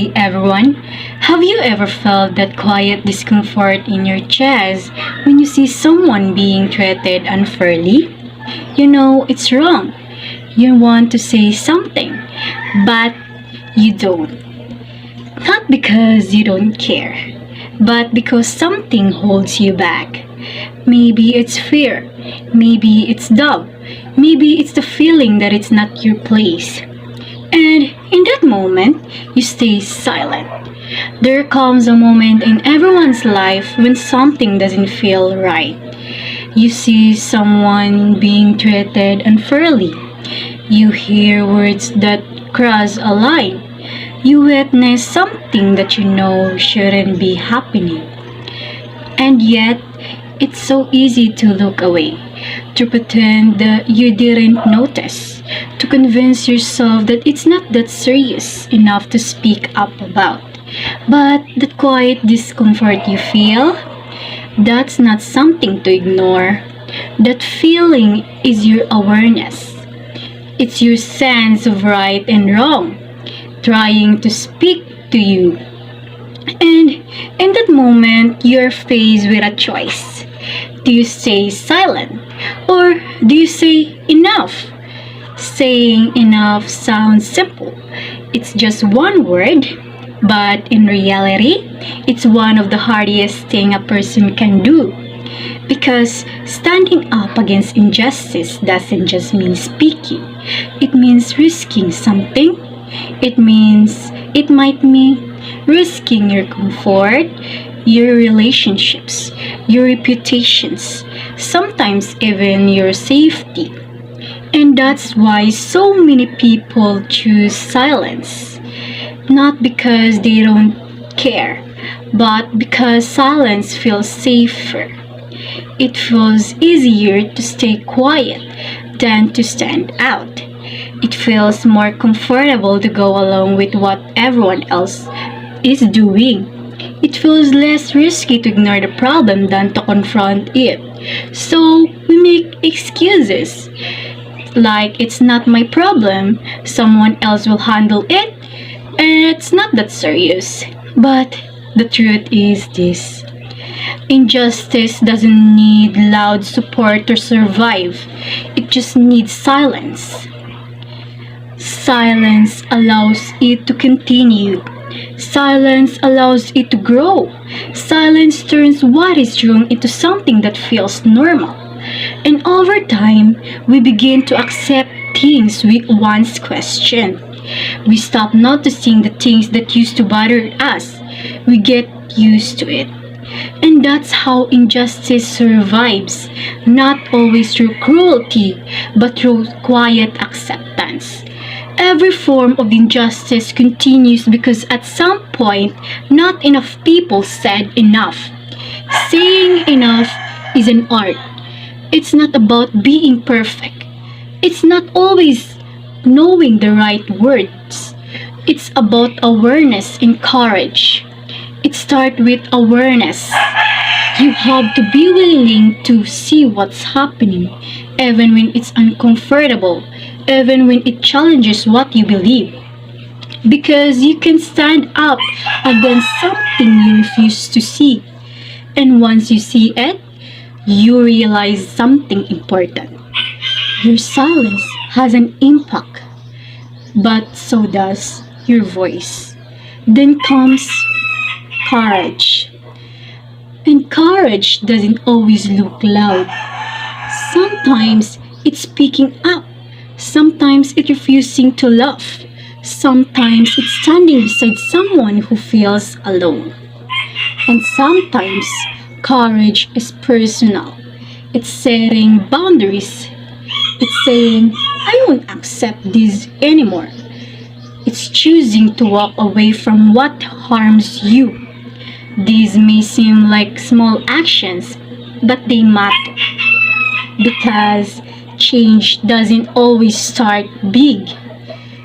Hey everyone, have you ever felt that quiet discomfort in your chest when you see someone being treated unfairly? You know it's wrong. You want to say something, but you don't. Not because you don't care, but because something holds you back. Maybe it's fear, maybe it's doubt, maybe it's the feeling that it's not your place. And in that moment, you stay silent. There comes a moment in everyone's life when something doesn't feel right. You see someone being treated unfairly. You hear words that cross a line. You witness something that you know shouldn't be happening. And yet, it's so easy to look away, to pretend that you didn't notice, to convince yourself that it's not that serious enough to speak up about. But that quiet discomfort you feel, that's not something to ignore. That feeling is your awareness. It's your sense of right and wrong, trying to speak to you. And in that moment, you're faced with a choice. Do you stay silent? Or do you say enough? Saying enough sounds simple. It's just one word, but in reality, it's one of the hardest thing a person can do. Because standing up against injustice doesn't just mean speaking. It means risking something. It might mean risking your comfort, your relationships, your reputations, sometimes even your safety. And that's why so many people choose silence. Not because they don't care, but because silence feels safer. It feels easier to stay quiet than to stand out. It feels more comfortable to go along with what everyone else is doing. It feels less risky to ignore the problem than to confront it. So we make excuses like it's not my problem, someone else will handle it, and it's not that serious. But the truth is this. Injustice doesn't need loud support to survive. It just needs silence. Silence allows it to continue. Silence allows it to grow. Silence turns what is wrong into something that feels normal. And over time, we begin to accept things we once questioned. We stop noticing the things that used to bother us. We get used to it. And that's how injustice survives, not always through cruelty, but through quiet acceptance. Every form of injustice continues because at some point, not enough people said enough. Saying enough is an art. It's not about being perfect. It's not always knowing the right words. It's about awareness and courage. It starts with awareness. You have to be willing to see what's happening, even when it's uncomfortable, even when it challenges what you believe. Because you can stand up against something you refuse to see. And once you see it, you realize something important. Your silence has an impact, but so does your voice. Then comes courage. And courage doesn't always look loud. Sometimes it's speaking up. Sometimes it's refusing to laugh. Sometimes it's standing beside someone who feels alone. And sometimes courage is personal. It's setting boundaries. It's saying, I won't accept this anymore. It's choosing to walk away from what harms you. These may seem like small actions, but they matter. Because change doesn't always start big.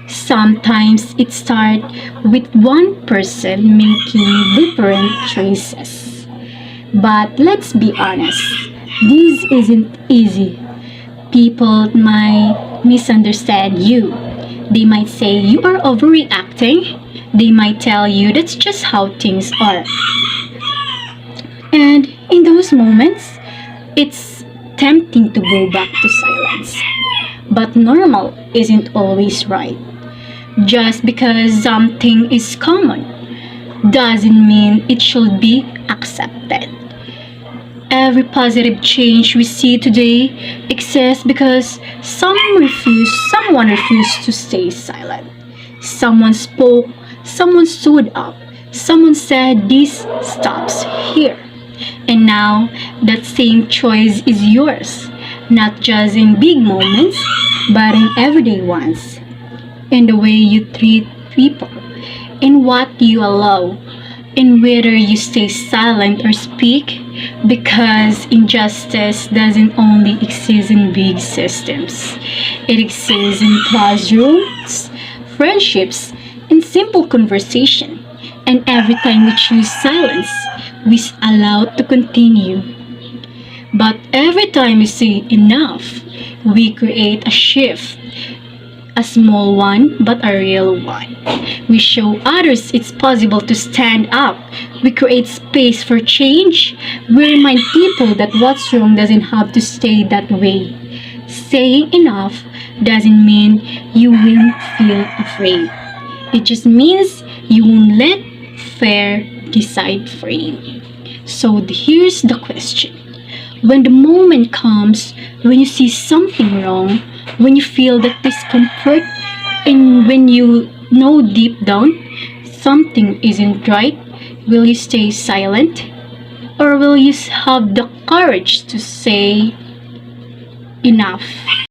Sometimes it starts with one person making different choices. But let's be honest, this isn't easy. People might misunderstand you. They might say you are overreacting. They might tell you that's just how things are. And in those moments, it's tempting to go back to silence. But normal isn't always right. Just because something is common doesn't mean it should be accepted. Every positive change we see today exists because someone refused to stay silent. Someone spoke, someone stood up, someone said this stops here. And now that same choice is yours, not just in big moments, but in everyday ones, in the way you treat people, in what you allow, in whether you stay silent or speak, because injustice doesn't only exist in big systems. It exists in classrooms, friendships, in simple conversation. And every time we choose silence, we allow it to continue. But every time we say enough, we create a shift, a small one but a real one. We show others it's possible to stand up. We create space for change. We remind people that what's wrong doesn't have to stay that way. Saying enough doesn't mean you won't feel afraid. It just means you won't let fear decide for you. So here's the question. When the moment comes, when you see something wrong, when you feel that discomfort, and when you know deep down something isn't right, will you stay silent? Or will you have the courage to say enough?